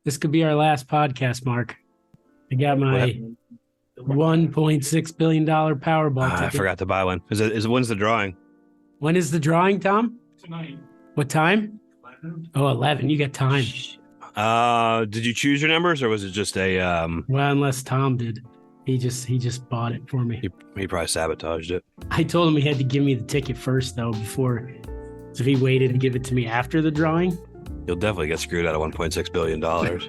This could be our last podcast, Mark. I got my $1.6 billion Powerball ticket. I forgot to buy one. When's the drawing? When is the drawing, Tom? Tonight. What time? 11. Oh, 11. You got time. Did you choose your numbers or was it just a Well, unless Tom did. He just bought it for me. he probably sabotaged it. I told him he had to give me the ticket first, though, before. So if he waited to give it to me after the drawing, You'll definitely get screwed out of $1.6 billion. Your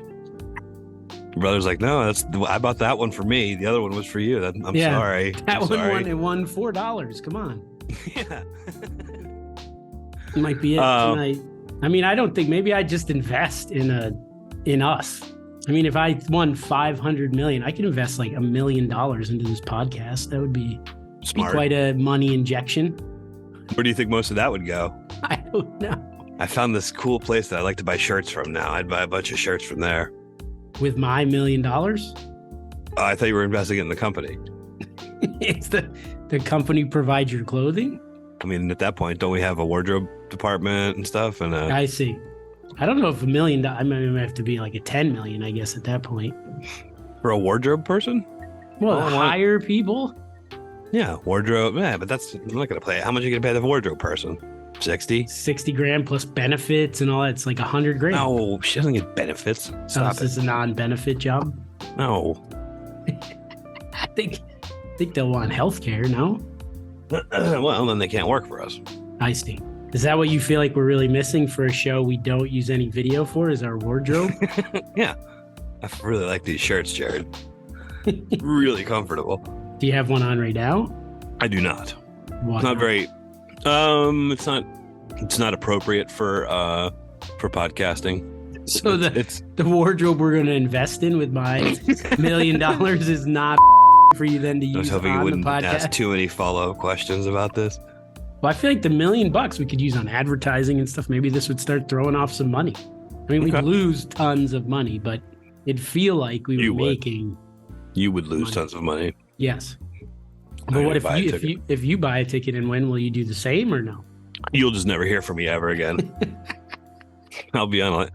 brother's like, no, I bought that one for me. The other one was for you. I'm Yeah, sorry. that I'm one sorry. won $4. Come on. Yeah. It might be it tonight. I mean, I don't think maybe I just invest in us. I mean, if I won 500 million, I could invest like $1 million into this podcast. That would be Smart. quite a money injection. Where do you think most of that would go? I don't know. I found this cool place that I like to buy shirts from now. I'd buy a bunch of shirts from there. With my $1 million, I thought you were investing it in the company. it's the company provides your clothing. I mean, at that point, don't we have a wardrobe department and stuff? And I see. I don't know if $1 million. I might have to be like a 10 million, I guess, at that point. for a wardrobe person? Well, Oh, hire people. Yeah, wardrobe. Yeah, but I'm not going to pay. How much are you going to pay the wardrobe person? 60? 60 grand plus benefits and all that. It's like 100 grand. No, she doesn't get benefits. So Stop this is a non-benefit job. No. I think they'll want health care, no? Well, then they can't work for us. I see. Is that what you feel like we're really missing for a show we don't use any video for? Is our wardrobe? Yeah. I really like these shirts, Jared. Really comfortable. Do you have one on right now? I do not. Why It's not very it's not appropriate for podcasting. So it's the wardrobe we're going to invest in with my $1 million is not for you then to I was use hoping you on the wouldn't ask podcast. too many follow-up questions about this. Well, I feel like the $1 million we could use on advertising and stuff. Maybe this would start throwing off some money. I mean, Okay. we'd lose tons of money, but it'd feel like we You were would. making. You would lose Money. tons of money. Yes. I'm But what gonna if buy a you ticket. if you buy a ticket and win? Will you do the same or no? You'll just never hear from me ever again. I will be on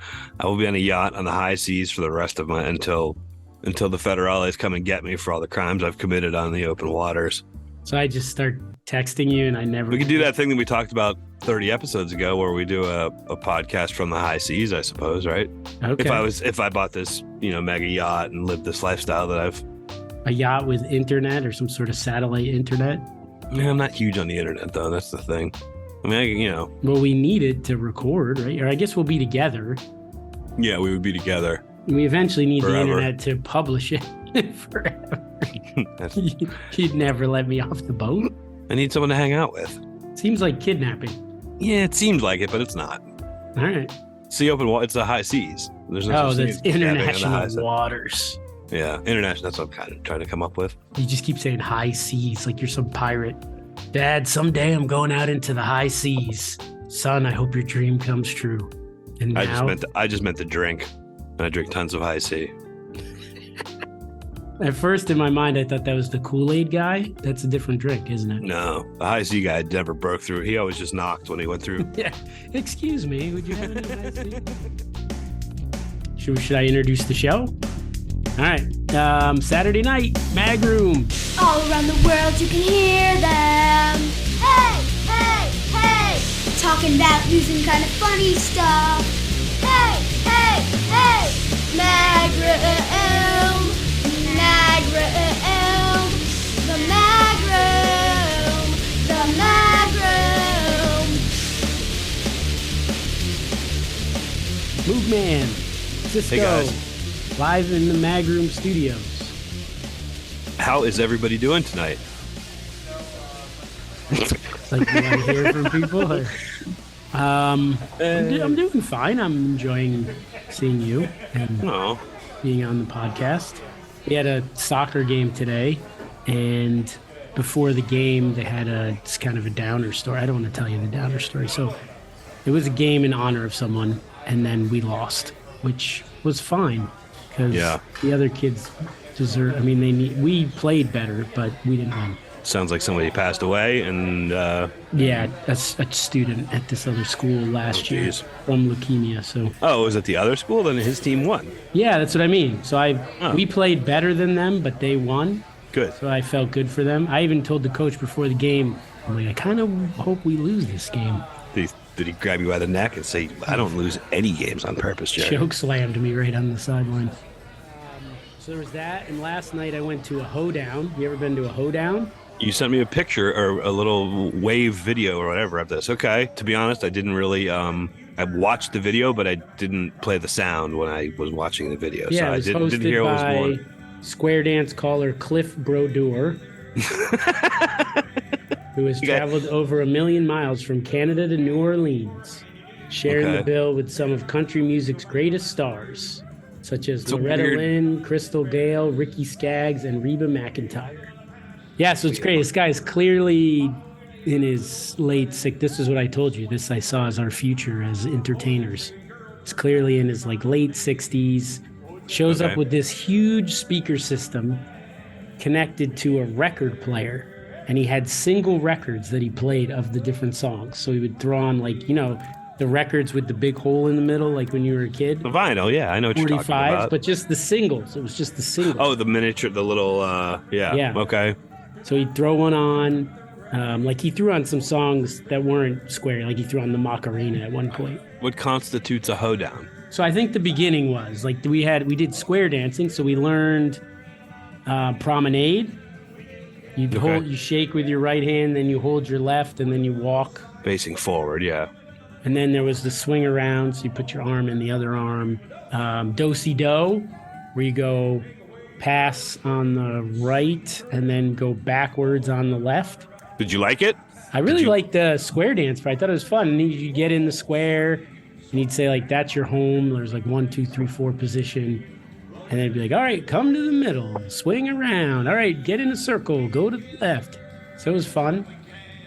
a yacht on the high seas for the rest of until the federales come and get me for all the crimes I've committed on the open waters. So I just start texting you, and I never. We could do that thing that we talked about 30 episodes ago, where we do a podcast from the high seas, I suppose, right? Okay. If I bought this, mega yacht and lived this lifestyle that I've. A yacht with internet or some sort of satellite internet. Yeah, I'm not huge on the internet though. That's the thing. I mean, Well, we need it to record, right? Or I guess we'll be together. yeah, we would be together. We eventually need the Forever. internet to publish it forever. That's- You'd never let me off the boat. I need someone to hang out with. Seems like kidnapping. Yeah, it seems like it, but it's not. All right. It's the open water. It's the high seas. There's no Oh, such thing that's as kidnapping on the high international seas. waters. Yeah, international. That's what I'm kind of trying to come up with. You just keep saying high seas like you're some pirate. Dad, someday I'm going out into the high seas. Son, I hope your dream comes true. And now, I just meant the drink. And I drink tons of high C. at first in my mind, I thought that was the Kool-Aid guy. That's a different drink, isn't it? No, the high C guy never broke through. He always just knocked when he went through. Yeah. Excuse me, would you have any high C? Should I introduce the show? All right. Saturday night, Mag Room. All around the world you can hear them. Hey, hey, hey. Talking about news and kind of funny stuff. Hey, hey, hey. Mag-room. Mag-room. The Mag-room. The Mag-room. Moogman. Sisko. Hey, guys. Live in the Mag Room studios. How is everybody doing tonight? It's like you want to hear from people. Or, I'm doing fine. I'm enjoying seeing you and No. being on the podcast. We had a soccer game today, and before the game, they had it's kind of a downer story. I don't want to tell you the downer story. So it was a game in honor of someone, and then we lost, which was fine because Yeah. the other kids deserve. I mean, we played better, but we didn't win. sounds like somebody passed away, and Yeah, that's a student at this other school last year geez. from leukemia. So Oh, it was at the other school? Then his team won. yeah, that's what I mean. So Oh. we played better than them, but they won. Good. So I felt good for them. I even told the coach before the game, I'm like, I kind of hope we lose this game. Did he grab you by the neck and say, I don't lose any games on purpose, Jerry? Choke slammed me right on the sideline. So there was that, and last night I went to a hoedown. You ever been to a hoedown? You sent me a picture or a little wave video or whatever of this. Okay. To be honest, I didn't really, I watched the video, but I didn't play the sound when I was watching the video. Yeah, so it I was didn't hosted hear what was by going. square dance caller Cliff Brodeur, who has traveled over 1 million miles from Canada to New Orleans, sharing the Okay. bill with some of country music's greatest stars, such as So Loretta weird. Lynn, Crystal Gale, Ricky Skaggs, and Reba McEntire. Yeah, so it's great. This guy's clearly in his late six. This is what I told you. This I saw as our future as entertainers. He's clearly in his late 60s. Shows Okay. up with this huge speaker system connected to a record player, and he had single records that he played of the different songs. So he would throw on the records with the big hole in the middle, like when you were a kid. The vinyl, yeah, I know what you're talking 45s, about. but just the singles. It was just the singles. Oh, the miniature, the little, yeah. Yeah. Okay. So he'd throw one on. Like he threw on some songs that weren't square. Like he threw on the Macarena at one point. What constitutes a hoedown? So I think the beginning was like we did square dancing. So we learned promenade. You shake with your right hand, then you hold your left, and then you walk. Facing forward, yeah. And then there was the swing around. So you put your arm in the other arm. Do-si-do, where you go pass on the right and then go backwards on the left. Did you like it? I really liked the square dance part. I thought it was fun. And you get in the square and he'd say like, that's your home. There's like 1, 2, 3, 4 position. And then it'd be like, all right, come to the middle, swing around. All right, get in a circle, go to the left. So it was fun.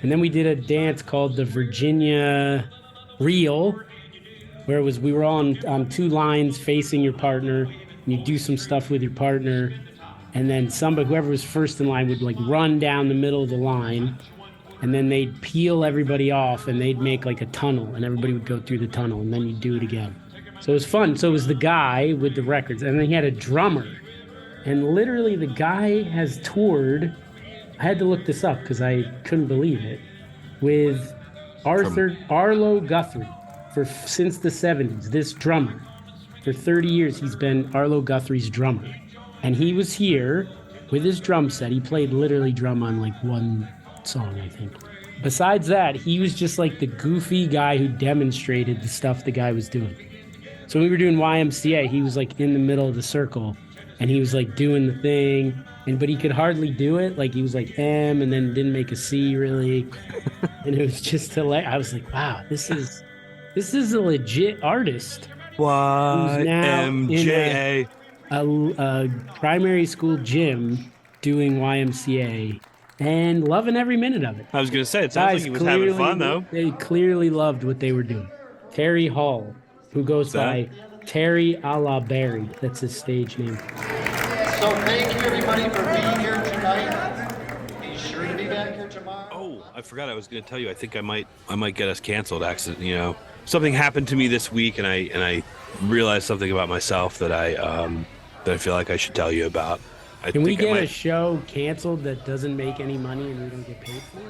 And then we did a dance called the Virginia Reel, where it was we were all on 2 lines facing your partner. And you do some stuff with your partner. And then whoever was first in line would like run down the middle of the line. And then they'd peel everybody off and they'd make like a tunnel and everybody would go through the tunnel and then you'd do it again. So it was fun. So it was the guy with the records and then he had a drummer. And literally the guy has toured, I had to look this up because I couldn't believe it, with Arlo Guthrie since the 70s, this drummer. For 30 years, he's been Arlo Guthrie's drummer. And he was here with his drum set. He played literally drum on like one song, I think. Besides that, he was just like the goofy guy who demonstrated the stuff the guy was doing. So when we were doing YMCA, he was like in the middle of the circle and he was like doing the thing, but he could hardly do it. Like he was like M and then didn't make a C really. And it was just hilarious. I was like, wow, this is a legit artist. YMJA. A primary school gym doing YMCA and loving every minute of it. I was going to say, it sounds like he was having fun, though. They clearly loved what they were doing. Terry Hall, who goes by Terry a la Barry. That's his stage name. So thank you everybody for being here tonight. Be sure to be back here tomorrow. Oh, I forgot I was going to tell you. I think I might get us canceled. Something happened to me this week, and I realized something about myself that I feel like I should tell you about. Can we get a show canceled that doesn't make any money and we don't get paid for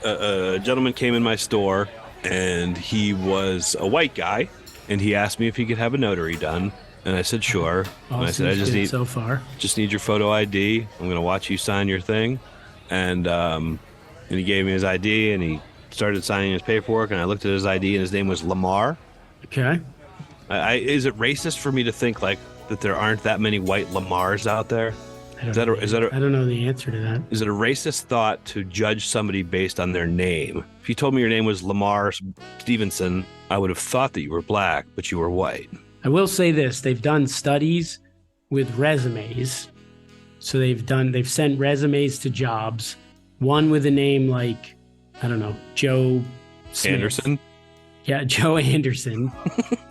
it? A gentleman came in my store, and he was a white guy, and he asked me if he could have a notary done, and I said sure. And I said I just need so far. Just need your photo ID. I'm going to watch you sign your thing, and he gave me his ID, and he started signing his paperwork, and I looked at his ID, and his name was Lamar. Okay. Is it racist for me to think like that there aren't that many white Lamars out there? I don't know the answer to that. Is it a racist thought to judge somebody based on their name? If you told me your name was Lamar Stevenson, I would have thought that you were black, but you were white. I will say this. They've done studies with resumes. So they've sent resumes to jobs. One with a name like, I don't know, Joe Smith. Anderson? Yeah, Joe Anderson.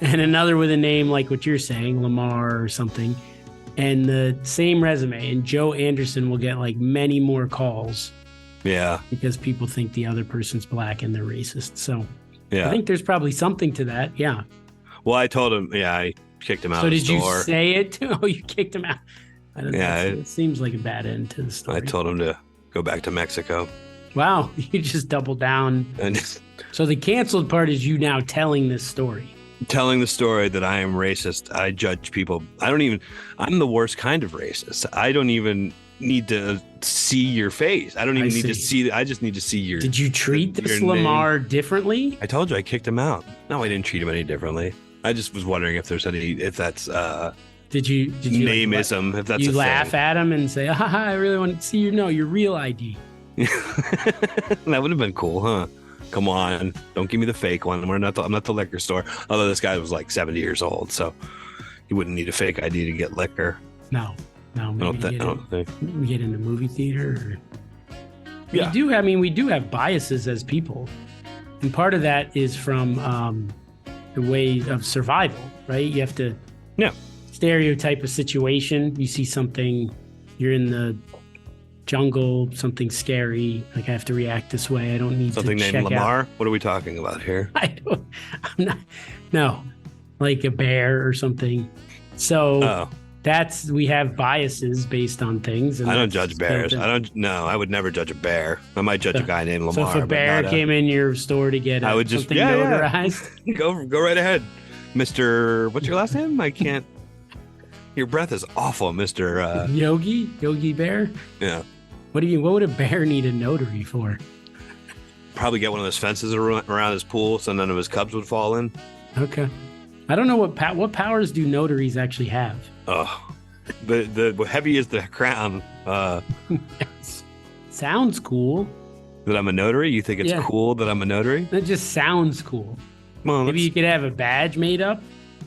And another with a name like what you're saying, Lamar or something. And the same resume, and Joe Anderson will get like many more calls Yeah. because people think the other person's black and they're racist. So Yeah. I think there's probably something to that. Yeah. Well, I told him, I kicked him out So of the did you store. say it too? Oh, you kicked him out. I don't Yeah, know. It seems like a bad end to the story. I told him to go back to Mexico. Wow. You just doubled down. And So the canceled part is you now telling this story. telling the story that I am racist. I judge people. I'm the worst kind of racist. I don't even need to see your face. I don't even need to see. I just need to see your. Did you treat this your Lamar name. differently? I told you I kicked him out. No, I didn't treat him any differently. I just was wondering if there's if that's Did you nameism, if that's you a laugh thing. at him and say, I really want to see your real ID. That would have been cool, huh? Come on, don't give me the fake one. I'm not the liquor store. Although this guy was like 70 years old, so he wouldn't need a fake ID to get liquor. No. Maybe I don't think. we get in the movie theater. Yeah. We do have biases as people, and part of that is from the way of survival, right? You have to stereotype a situation. You see something, you're in the jungle, something scary, like I have to react this way. I don't need Something to named check Lamar. out. What are we talking about here? I'm not. No, like a bear or something. So we have biases based on things. And I don't judge bears. I would never judge a bear. I might judge a guy named Lamar. So if a bear came in your store to get something notarized, go right ahead, Mr. What's your last name? I can't. Your breath is awful, Mr. Yogi Bear. Yeah. What would a bear need a notary for? Probably get one of those fences around his pool so none of his cubs would fall in. Okay. I don't know what powers do notaries actually have. Oh, the heavy is the crown. Sounds cool. That I'm a notary? You think it's cool that I'm a notary? That just sounds cool. Well, maybe you could have a badge made up.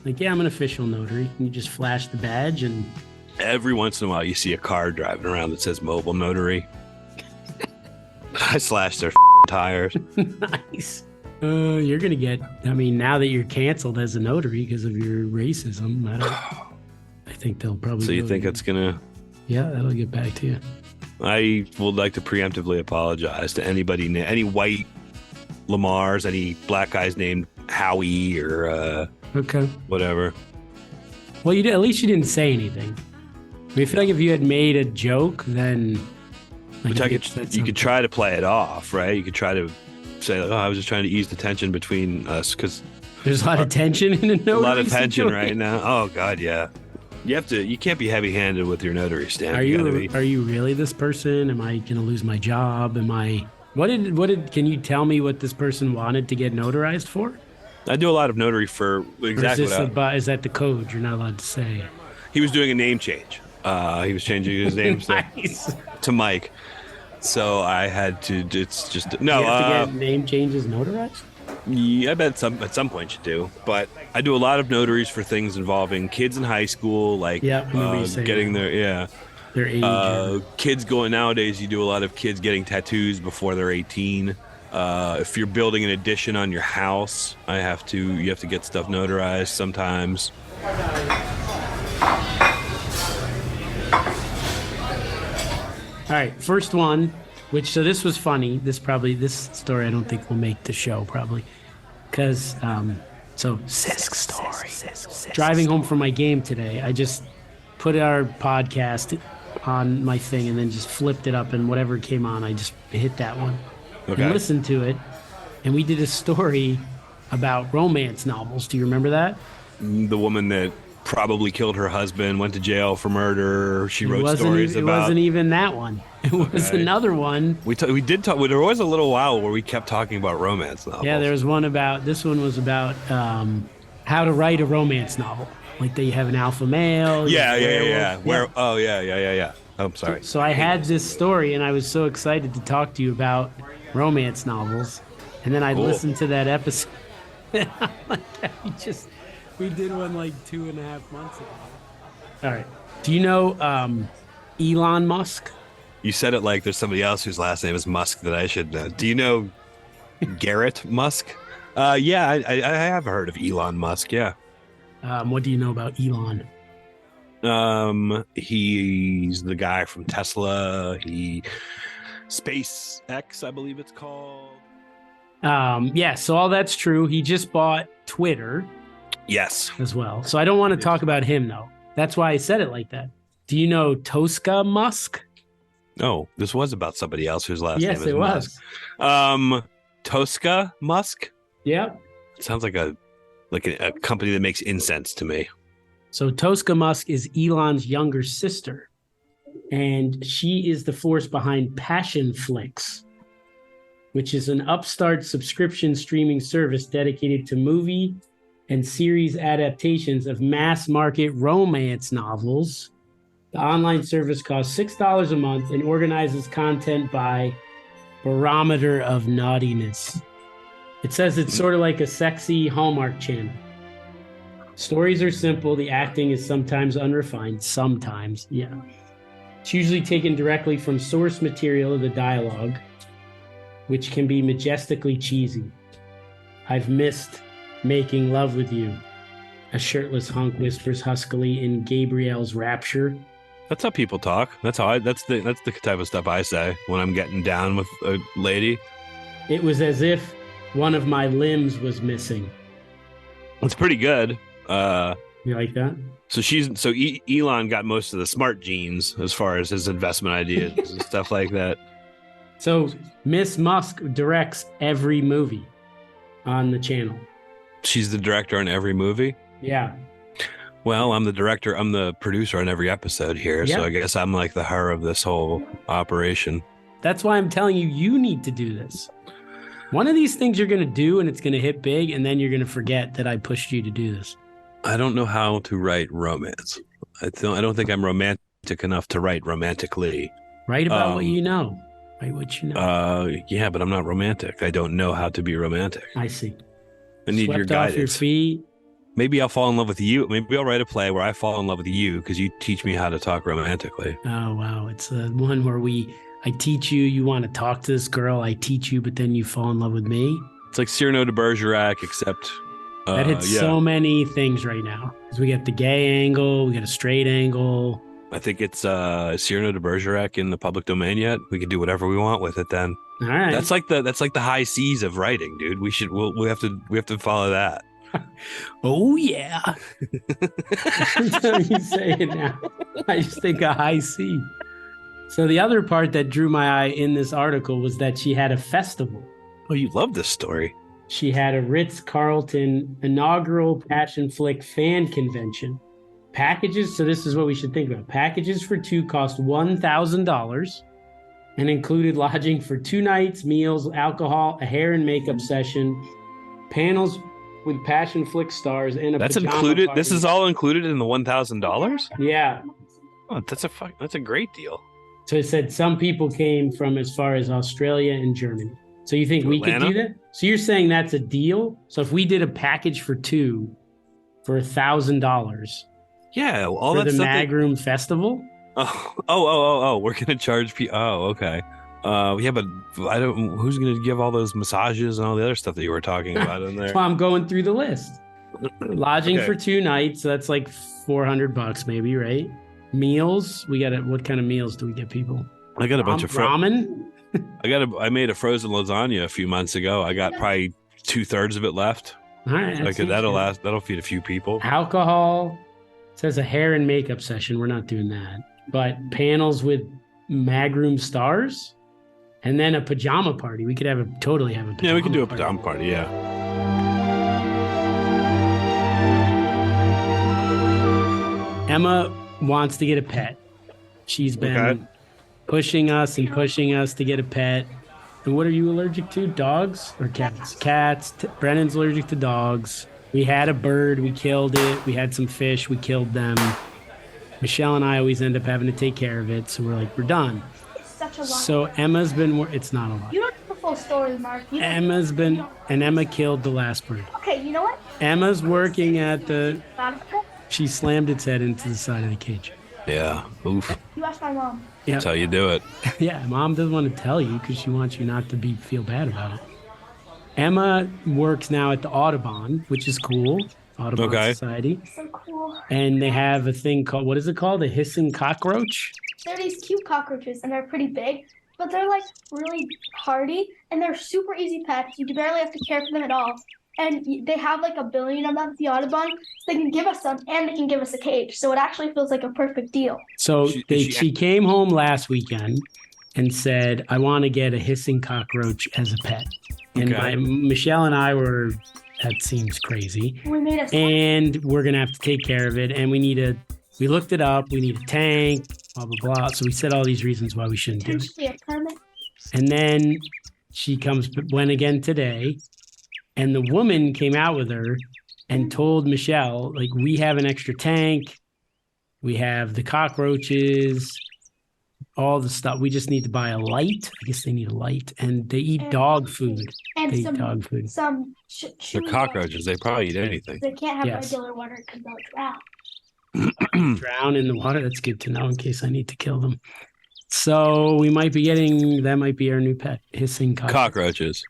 Like, I'm an official notary. And you just flash the badge and... Every once in a while, you see a car driving around that says mobile notary. I slashed their tires. Nice. You're going to get... now that you're canceled as a notary because of your racism, I think they'll probably... So you think it's going to... Yeah, that'll get back to you. I would like to preemptively apologize to anybody, any white Lamars, any black guys named Howie or whatever. Well, at least you didn't say anything. I feel like if you had made a joke, then you could try to play it off, right? You could try to say, I was just trying to ease the tension between us because there's a lot of tension in a notary. A lot of tension right now. Oh God, yeah. You can't be heavy-handed with your notary stamp. Are you really this person? Am I going to lose my job? Can you tell me what this person wanted to get notarized for? I do a lot of notary for exactly is that the code you're not allowed to say? He was doing a name change. He was changing his name to Mike. So I had to. It's just no. You have to get name changes notarized. Yeah, I bet at some point you do. But I do a lot of notaries for things involving kids in high school, like getting their age. Kids going nowadays. You do a lot of kids getting tattoos before they're 18. If you're building an addition on your house, you have to get stuff notarized sometimes. All right, first one, so this was funny. This story I don't think will make the show probably, because Sisk story. Driving home from my game today, I just put our podcast on my thing and then just flipped it up, and whatever came on, I just hit that one and listened to it. And we did a story about romance novels. Do you remember that? The woman that probably killed her husband, went to jail for murder. She wrote stories about... It wasn't even that one. It was another one. We did talk... There was a little while where we kept talking about romance novels. Yeah, there was one about... This one was about how to write a romance novel. Like that you have an alpha male. Yeah. Yeah. Oh, I'm sorry. So I had this story, and I was so excited to talk to you about romance novels. And then I listened to that episode. We did one like 2.5 months ago. All right. Do you know Elon Musk? You said it like there's somebody else whose last name is Musk that I should know. Do you know Garrett Musk? Yeah, I have heard of Elon Musk, yeah. What do you know about Elon? He's the guy from Tesla. He SpaceX, I believe it's called. Yeah, so all that's true. He just bought Twitter Yes. as well. So I don't want to talk about him, though. That's why I said it like that. Do you know Tosca Musk? No, this was about somebody else whose last Yes, name is it was. Musk. Tosca Musk? Yep. It sounds like a company that makes incense to me. So Tosca Musk is Elon's younger sister, and she is the force behind Passion Flix, which is an upstart subscription streaming service dedicated to movie and series adaptations of mass market romance novels. The online service costs $6 a month and organizes content by barometer of naughtiness. It says it's sort of like a sexy Hallmark channel. Stories are simple. The acting is sometimes unrefined. Sometimes, yeah. It's usually taken directly from source material of the dialogue, which can be majestically cheesy. I've missed making love with you. A shirtless hunk whispers huskily in Gabrielle's rapture. That's how people talk. That's the type of stuff I say when I'm getting down with a lady. It was as if one of my limbs was missing. It's pretty good. You like that? So Elon got most of the smart genes as far as his investment ideas and stuff like that. So Miss Musk directs every movie on the channel. She's the director on every movie? Yeah. Well, I'm the director. I'm the producer on every episode here. Yep. So I guess I'm like the her of this whole operation. That's why I'm telling you, you need to do this. One of these things you're going to do and it's going to hit big, and then you're going to forget that I pushed you to do this. I don't know how to write romance. I don't think I'm romantic enough to write romantically. Write about what you know. Write what you know. Yeah, but I'm not romantic. I don't know how to be romantic. I see. I need your Swept off guidance. your feet. Maybe I'll fall in love with you. Maybe I'll write a play where I fall in love with you because you teach me how to talk romantically. Oh, wow. It's the one where I teach you, you want to talk to this girl. I teach you, but then you fall in love with me. It's like Cyrano de Bergerac, except... That hits so many things right now. So we get the gay angle, we get a straight angle. I think it's Cyrano de Bergerac in the public domain yet. We can do whatever we want with it then. All right. That's like the high seas of writing, dude. We have to follow that. Oh yeah. Every time you say it now, I just think of high C. So the other part that drew my eye in this article was that she had a festival. Oh, you love this story. She had a Ritz-Carlton inaugural Passion Flick fan convention. Packages, so this is what we should think about. Packages for two cost $1,000 and included lodging for 2 nights, meals, alcohol, a hair and makeup session, panels with Passion Flick stars, and a That's pajama included. party. This is all included in the $1,000. Yeah. Oh, that's a great deal. So it said some people came from as far as Australia and Germany. So you think To we Atlanta? could do that? So you're saying that's a deal? So if we did a package for 2 for $1,000 Yeah, all for that the stuff. Magroom Festival? Oh, we're gonna charge people. Oh, okay. Yeah, but I don't. Who's gonna give all those massages and all the other stuff that you were talking about in there? That's why I'm going through the list. Lodging Okay. for 2 nights, so that's like $400 maybe, right? Meals, what kind of meals do we get people? I got a bunch of ramen. I made a frozen lasagna a few months ago. I got probably 2/3 of it left. All right, Like that'll feed a few people. Alcohol. It says a hair and makeup session. We're not doing that. But panels with Magroom stars, and then a pajama party. We could totally have a pajama Yeah, we can do a party. pajama party. Yeah. Emma wants to get a pet. She's been Okay. pushing us to get a pet. And what are you allergic to? Dogs or cats? Cats. Brennan's allergic to dogs. We had a bird. We killed it. We had some fish. We killed them. Michelle and I always end up having to take care of it. So we're like, we're done. It's such a lot. So Emma's been, it's not a lot. You don't know the full story, Mark. Emma killed the last bird. Okay, you know what? Emma's working at Not a- she slammed its head into the side of the cage. Yeah. Oof. You ask my mom. Yeah. That's how you do it. Yeah, mom doesn't want to tell you because she wants you not to feel bad about it. Emma works now at the Audubon, which is cool. Audubon Okay. Society. So cool. And they have a thing called, what is it called? A hissing cockroach? They're these cute cockroaches, and they're pretty big. but they're like really hardy and they're super easy pets. You barely have to care for them at all. And they have like 1 billion of them at the Audubon, so they can give us some and they can give us a cage. So it actually feels like a perfect deal. So she came home last weekend and said, I want to get a hissing cockroach as a pet. And Michelle and I were, that seems crazy. We made a and we're going to have to take care of it. And we looked it up. We need a tank, blah, blah, blah. So we said all these reasons why we shouldn't do it. a permit. And then she went again today. And the woman came out with her and told Michelle, like, we have an extra tank. We have the cockroaches, all the stuff. We just need to buy a light. I guess they need a light. And they eat dog food. And they eat dog food. They're cockroaches. They probably eat anything. They can't have regular water because they'll drown. Drown in the water. That's good to know in case I need to kill them. So we might be that might be our new pet, hissing cockroaches.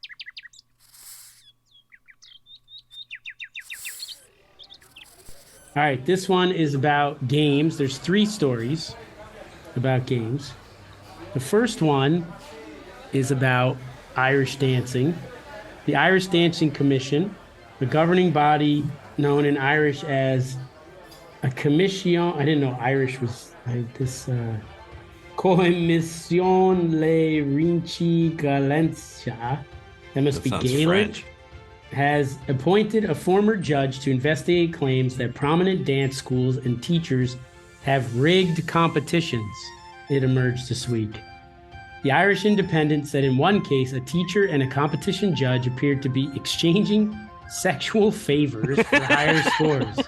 All right, this one is about games. There's 3 stories about games. The first one is about Irish dancing. The Irish Dancing Commission, the governing body known in Irish as a commission. I didn't know Irish was this. Commission le Rinci Galencia. That must be Gaelic. French. Has appointed a former judge to investigate claims that prominent dance schools and teachers have rigged competitions. It emerged this week. The Irish Independent said in one case, a teacher and a competition judge appeared to be exchanging sexual favors for higher scores.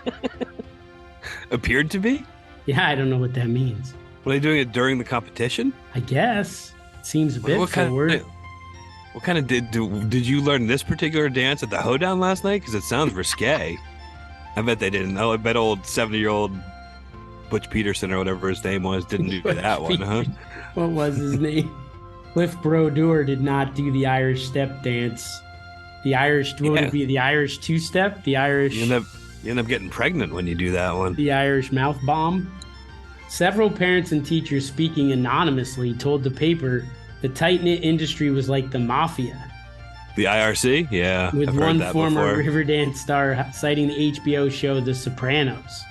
Appeared to be? Yeah, I don't know what that means. Were they doing it during the competition? I guess. It seems a bit forward. What kind of did you learn this particular dance at the hoedown last night? Because it sounds risque. I bet they didn't. Oh, I bet old 70-year-old Butch Peterson or whatever his name was didn't do that one, huh? What was his name? Cliff Brodeur did not do the Irish step dance. The Irish, what would it be? The Irish two-step? The Irish... You end up getting pregnant when you do that one. The Irish mouth bomb. Several parents and teachers speaking anonymously told the paper the tight-knit industry was like the mafia. The IRC? Yeah, with I've one heard that former before. Riverdance star citing the HBO show The Sopranos.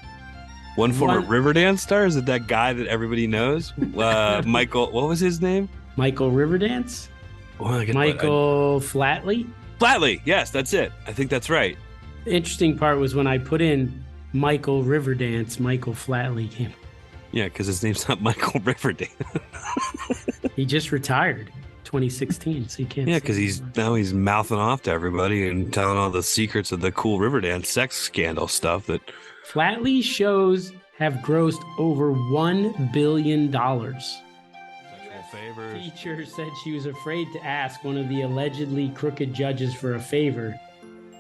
One former Riverdance star? Is it that guy that everybody knows? Michael, what was his name? Michael Riverdance? Michael Flatley? Flatley, yes, that's it. I think that's right. The interesting part was when I put in Michael Riverdance, Michael Flatley came. Yeah, because his name's not Michael Riverdance. He just retired 2016, so you can't. Yeah, because he's mouthing off to everybody and telling all the secrets of the cool Riverdance sex scandal stuff. That Flatley's shows have grossed over $1 billion. Sexual favors. Teacher said she was afraid to ask one of the allegedly crooked judges for a favor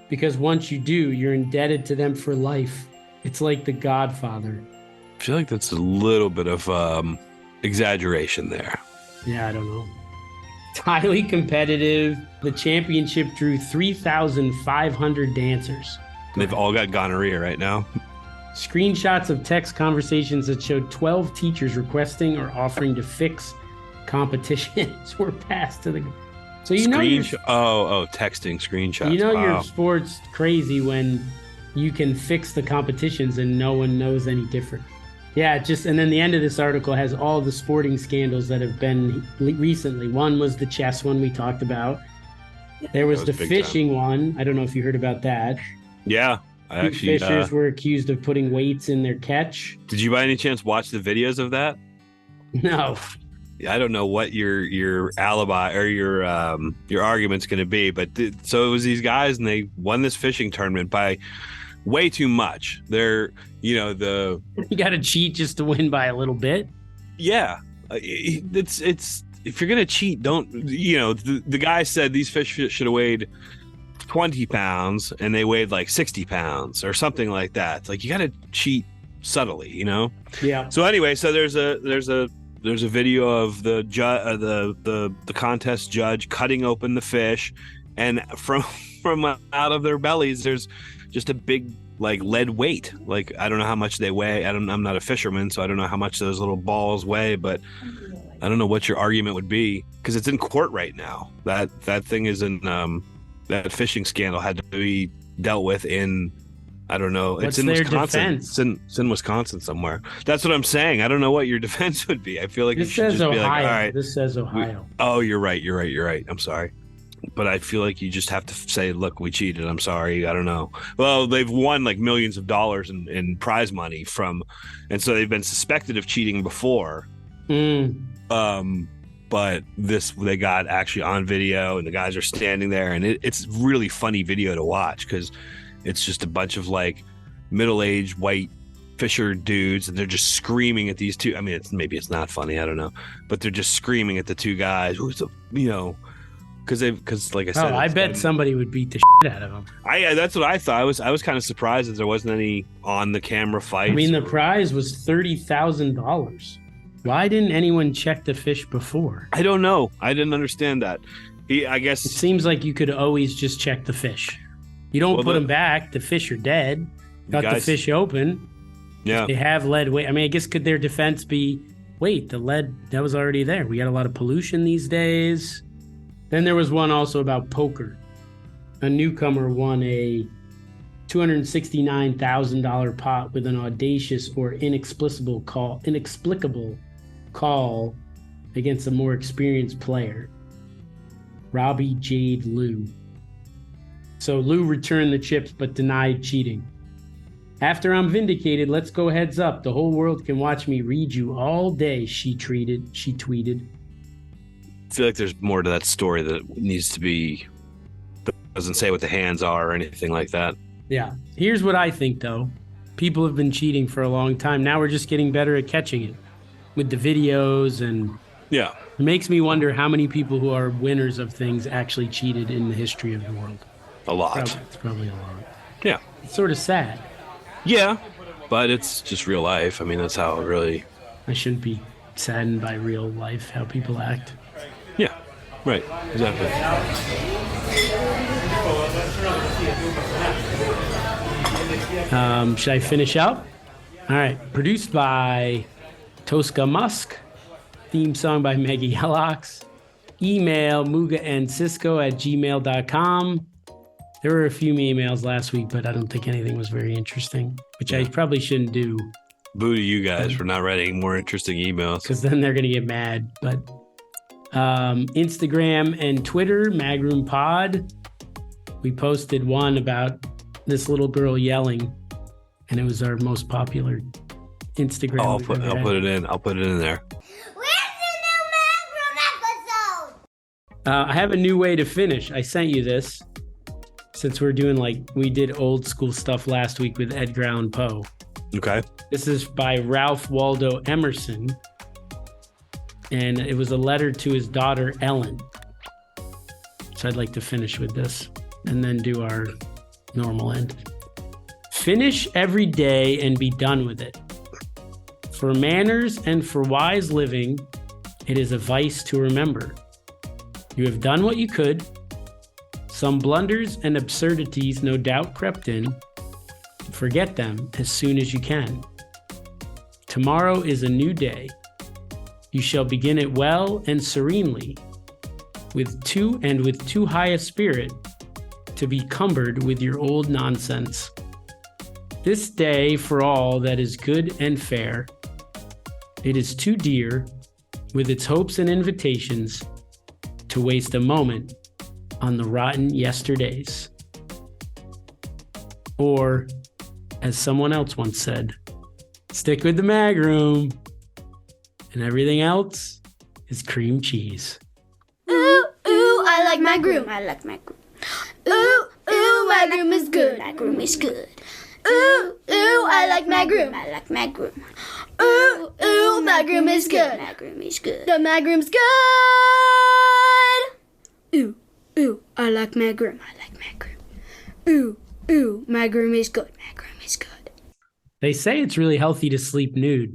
because once you do, you're indebted to them for life. It's like The Godfather. I feel like that's a little bit of exaggeration there. Yeah, I don't know. It's highly competitive. The championship drew 3,500 dancers. They've all got gonorrhea right now. Screenshots of text conversations that showed 12 teachers requesting or offering to fix competitions were passed to the... So you know texting screenshots. You know your sport's crazy when you can fix the competitions and no one knows any different. Yeah, and then the end of this article has all the sporting scandals that have been recently. One was the chess one we talked about. There was the fishing one. I don't know if you heard about that. Yeah, Fishers were accused of putting weights in their catch. Did you by any chance watch the videos of that? No. I don't know what your alibi or your argument's going to be, but so it was these guys and they won this fishing tournament by way too much. They're, you got to cheat just to win by a little bit. Yeah, it's if you're going to cheat, don't, the guy said these fish should have weighed 20 pounds and they weighed like 60 pounds or something like that. It's like, you got to cheat subtly, Yeah. So anyway, so there's a video of the contest judge cutting open the fish, and from out of their bellies there's just a big like lead weight. Like, I don't know how much they weigh. I'm not a fisherman, so I don't know how much those little balls weigh, but I don't know what your argument would be, because it's in court right now. That thing is in that fishing scandal had to be dealt with in, I don't know. What's it's in their Wisconsin. defense? It's in Wisconsin somewhere. That's what I'm saying. I don't know what your defense would be. I feel like This you should says just be Ohio. like, all right. This says Ohio. Oh, you're right. I'm sorry. But I feel like you just have to say, look, we cheated. I'm sorry. I don't know. Well, they've won like millions of dollars in prize money and so they've been suspected of cheating before. But they got actually on video, and the guys are standing there, and it's really funny video to watch, because it's just a bunch of like middle-aged white fisher dudes, and they're just screaming at these two. I mean, maybe it's not funny, I don't know, but they're just screaming at the two guys. Because like I said, I bet somebody would beat the shit out of them. That's what I thought. I was kind of surprised that there wasn't any on the camera fights. I mean, the prize was $30,000. Why didn't anyone check the fish before? I don't know. I didn't understand that. I guess It seems like you could always just check the fish. You don't put them back. The fish are dead. Got the fish open. Yeah. They have lead weight. I mean, I guess could their defense be, wait, the lead, that was already there. We got a lot of pollution these days. Then there was one also about poker. A newcomer won a $269,000 pot with an audacious or inexplicable call against a more experienced player, Robbie Jade Liu. So Liu returned the chips but denied cheating. After I'm vindicated, let's go heads up. The whole world can watch me read you all day, she tweeted. I feel like there's more to that story that needs to be, doesn't say what the hands are or anything like that. Yeah. Here's what I think, though. People have been cheating for a long time. Now we're just getting better at catching it with the videos, and yeah, it makes me wonder how many people who are winners of things actually cheated in the history of the world. A lot. It's probably a lot. Yeah. It's sort of sad. Yeah, but it's just real life. I mean, that's how it really... I shouldn't be saddened by real life, how people act. Yeah, right. Exactly. Should I finish up? All right. Produced by Tosca Musk. Theme song by Maggie Hellox. Email Mooga and Sisko at gmail.com. There were a few emails last week, but I don't think anything was very interesting, which I probably shouldn't do. Boo to you guys for not writing more interesting emails. Because then they're going to get mad. But Instagram and Twitter, Magroom Pod. We posted one about this little girl yelling, and it was our most popular Instagram. I'll put it in. I'll put it in there. Where's the new Magroom episode? I have a new way to finish. I sent you this. Since we're doing we did old school stuff last week with Edgar Allan Poe. Okay. This is by Ralph Waldo Emerson. And it was a letter to his daughter, Ellen. So I'd like to finish with this and then do our normal end. Finish every day and be done with it. For manners and for wise living, it is a vice to remember. You have done what you could. Some blunders and absurdities no doubt crept in. Forget them as soon as you can. Tomorrow is a new day. You shall begin it well and serenely, with too high a spirit to be cumbered with your old nonsense. This day for all that is good and fair, it is too dear, with its hopes and invitations, to waste a moment on the rotten yesterdays. Or, as someone else once said, stick with the Magroom, and everything else is cream cheese. Ooh, ooh, I like my groom. I like my groom. Ooh, ooh, my groom is good. My groom is good. Ooh, ooh, I like my groom. I like my groom. Ooh, ooh, my groom is good. My groom is good. The Magroom's good. Ooh, ooh, I like my groom. I like my groom. Ooh, ooh, my groom is good. My groom is good. They say it's really healthy to sleep nude.